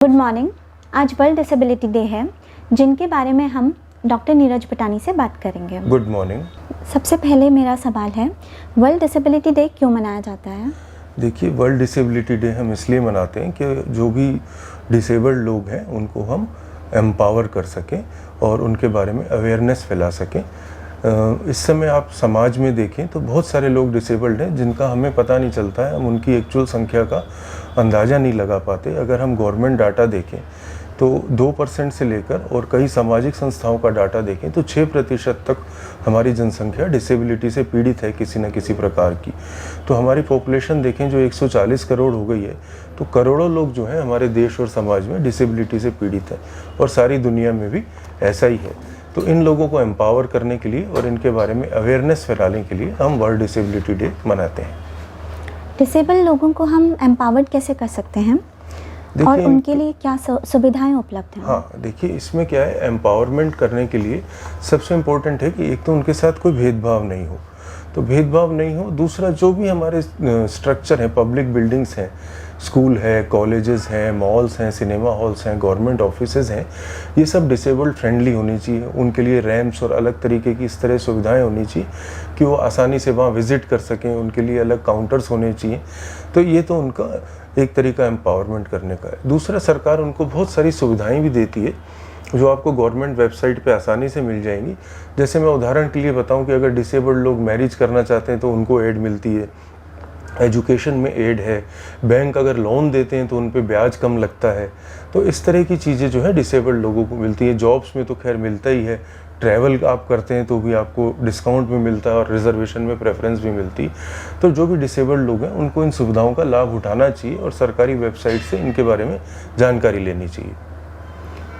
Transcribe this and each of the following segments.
Good morning. आज world disability day है, जिनके बारे में हम डॉक्टर नीरज भटानी से बात करेंगे। Good morning. सबसे पहले मेरा सवाल है, वर्ल्ड डिसेबिलिटी डे क्यों मनाया जाता है? देखिए, वर्ल्ड डिसेबिलिटी डे हम इसलिए मनाते हैं कि जो भी डिसेबल्ड लोग हैं उनको हम एम्पावर कर सकें और उनके बारे में अवेयरनेस फैला सकें। इस समय आप समाज में देखें तो बहुत सारे लोग डिसेबल्ड हैं जिनका हमें पता नहीं चलता है, हम उनकी एक्चुअल संख्या का अंदाज़ा नहीं लगा पाते। अगर हम गवर्नमेंट डाटा देखें तो 2% से लेकर और कई सामाजिक संस्थाओं का डाटा देखें तो 6% तक हमारी जनसंख्या डिसेबिलिटी से पीड़ित है किसी न किसी प्रकार की। तो हमारी पॉपुलेशन देखें जो 140 करोड़ हो गई है, तो करोड़ों लोग जो हैं हमारे देश और समाज में डिसेबिलिटी से पीड़ित हैं और सारी दुनिया में भी ऐसा ही है। तो इन लोगों को एम्पावर करने के लिए और इनके बारे में अवेयरनेस फैलाने के लिए हम वर्ल्ड डिसेबिलिटी डे मनाते हैं। डिसेबल लोगों को हम एम्पावर्ड कैसे कर सकते हैं और उनके लिए क्या सुविधाएं उपलब्ध हैं? हाँ, देखिए इसमें क्या है, एम्पावरमेंट करने के लिए सबसे इम्पोर्टेंट है कि एक तो उनके साथ कोई भेदभाव नहीं हो, तो भेदभाव नहीं हो। दूसरा, जो भी हमारे स्ट्रक्चर हैं, पब्लिक बिल्डिंग्स हैं, स्कूल है, कॉलेजेस हैं, मॉल्स हैं, सिनेमा हॉल्स हैं, गवर्नमेंट ऑफिसेज हैं, ये सब डिसेबल्ड फ्रेंडली होनी चाहिए। उनके लिए रैम्प्स और अलग तरीके की इस तरह सुविधाएं होनी चाहिए कि वो आसानी से वहाँ विजिट कर सकें। उनके लिए अलग काउंटर्स होने चाहिए। तो ये तो उनका एक तरीका एम्पावरमेंट करने का है। दूसरा, सरकार उनको बहुत सारी सुविधाएं भी देती है जो आपको गवर्नमेंट वेबसाइट पे आसानी से मिल जाएंगी। जैसे मैं उदाहरण के लिए बताऊं कि अगर डिसेबल्ड लोग मैरिज करना चाहते हैं तो उनको एड मिलती है, एजुकेशन में एड है, बैंक अगर लोन देते हैं तो उन पे ब्याज कम लगता है। तो इस तरह की चीज़ें जो है डिसेबल्ड लोगों को मिलती है। जॉब्स में तो खैर मिलता ही है, ट्रैवल आप करते हैं तो भी आपको डिस्काउंट भी मिलता है और रिजर्वेशन में प्रेफरेंस भी मिलती है। तो जो भी डिसेबल्ड लोग हैं उनको इन सुविधाओं का लाभ उठाना चाहिए और सरकारी वेबसाइट से इनके बारे में जानकारी लेनी चाहिए।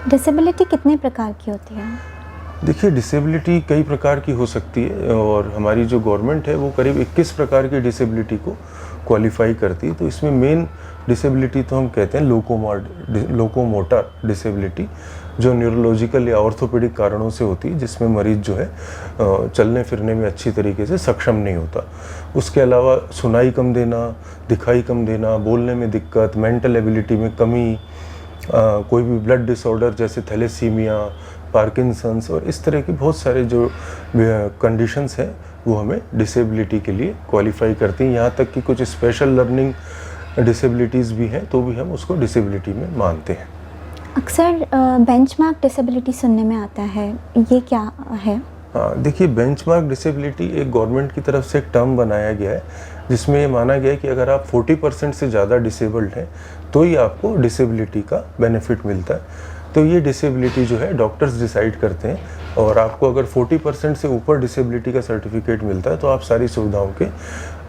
डिसेबिलिटी कितने प्रकार की होती है? देखिए, डिसेबिलिटी कई प्रकार की हो सकती है और हमारी जो गवर्नमेंट है वो करीब 21 प्रकार की डिसेबिलिटी को क्वालिफाई करती है। तो इसमें मेन डिसेबिलिटी तो हम कहते हैं लोकोमोटर डिसेबिलिटी, जो न्यूरोलॉजिकल या ऑर्थोपेडिक कारणों से होती है, जिसमें मरीज जो है चलने फिरने में अच्छी तरीके से सक्षम नहीं होता। उसके अलावा सुनाई कम देना, दिखाई कम देना, बोलने में दिक्कत, मेंटल एबिलिटी में कमी, कोई भी ब्लड डिसऑर्डर जैसे थैलेसीमिया, पार्किंसंस और इस तरह की बहुत सारे जो कंडीशंस हैं वो हमें डिसेबिलिटी के लिए क्वालिफाई करती हैं। यहाँ तक कि कुछ स्पेशल लर्निंग डिसेबिलिटीज़ भी हैं तो भी हम उसको डिसेबिलिटी में मानते हैं। अक्सर बेंचमार्क डिसेबिलिटी सुनने में आता है, ये क्या है? हाँ, देखिए, बेंचमार्क डिसेबिलिटी एक गवर्नमेंट की तरफ से एक टर्म बनाया गया है जिसमें ये माना गया है कि अगर आप 40% से ज़्यादा डिसेबल्ड हैं तो ही आपको डिसेबिलिटी का बेनिफिट मिलता है। तो ये डिसेबिलिटी जो है डॉक्टर्स डिसाइड करते हैं और आपको अगर 40% से ऊपर डिसेबिलिटी का सर्टिफिकेट मिलता है तो आप सारी सुविधाओं के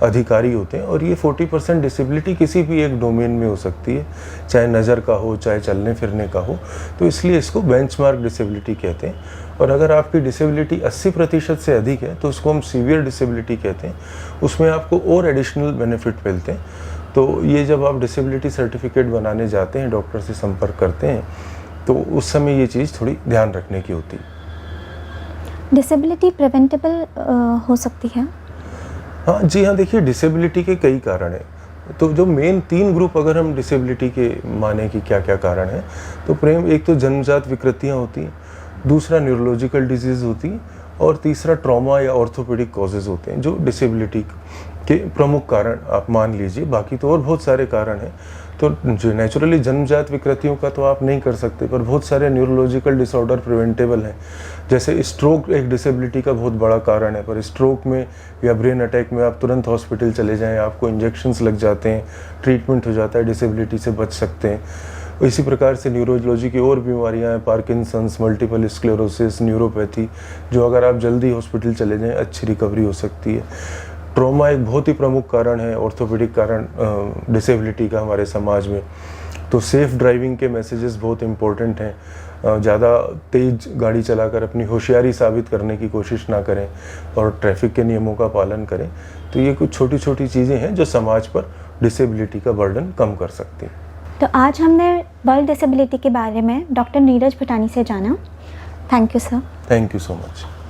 अधिकारी होते हैं। और ये 40% डिसेबिलिटी किसी भी एक डोमेन में हो सकती है, चाहे नज़र का हो, चाहे चलने फिरने का हो। तो इसलिए इसको बेंचमार्क डिसेबिलिटी कहते हैं। और अगर आपकी डिसेबिलिटी 80% से अधिक है तो उसको हम सीवियर डिसेबिलिटी कहते हैं। उसमें आपको और एडिशनल बेनिफिट मिलते हैं। तो ये जब आप डिसेबिलिटी सर्टिफिकेट बनाने जाते हैं, डॉक्टर से संपर्क करते हैं, तो उस समय ये चीज़ थोड़ी ध्यान रखने की होती है। डिसेबिलिटी प्रिवेंटेबल हो सकती है? हाँ जी हाँ, देखिए, डिसेबिलिटी के कई कारण हैं। तो जो मेन 3 ग्रुप अगर हम डिसेबिलिटी के माने कि क्या क्या कारण हैं, तो एक तो जन्मजात विकृतियाँ होती हैं, दूसरा न्यूरोलॉजिकल डिजीज़ होती है और तीसरा ट्रॉमा या ऑर्थोपेडिक कॉजेज़ होते हैं जो डिसेबिलिटी के प्रमुख कारण आप मान लीजिए। बाकी तो और बहुत सारे कारण हैं। तो जो नेचुरली जन्मजात विकृतियों का तो आप नहीं कर सकते, पर बहुत सारे न्यूरोलॉजिकल डिसऑर्डर प्रिवेंटेबल हैं। जैसे स्ट्रोक एक डिसेबिलिटी का बहुत बड़ा कारण है, पर स्ट्रोक में या ब्रेन अटैक में आप तुरंत हॉस्पिटल चले जाएं, आपको इंजेक्शंस लग जाते हैं, ट्रीटमेंट हो जाता है, डिसेबिलिटी से बच सकते हैं। इसी प्रकार से न्यूरोलॉजी की और बीमारियां हैं, पार्किंसंस, मल्टीपल स्क्लेरोसिस, न्यूरोपैथी, जो अगर आप जल्दी हॉस्पिटल चले जाएं अच्छी रिकवरी हो सकती है। ट्रॉमा एक बहुत ही प्रमुख कारण है, ऑर्थोपेडिक कारण डिसेबिलिटी का हमारे समाज में। तो सेफ़ ड्राइविंग के मैसेजेस बहुत इम्पोर्टेंट हैं। ज़्यादा तेज़ गाड़ी चलाकर अपनी होशियारी साबित करने की कोशिश ना करें और ट्रैफिक के नियमों का पालन करें। तो ये कुछ छोटी छोटी चीज़ें हैं जो समाज पर डिसेबिलिटी का बर्डन कम कर सकती हैं। तो आज हमने वर्ल्ड डिसेबिलिटी के बारे में डॉक्टर नीरज भटानी से जाना। Thank you sir. Thank you so much.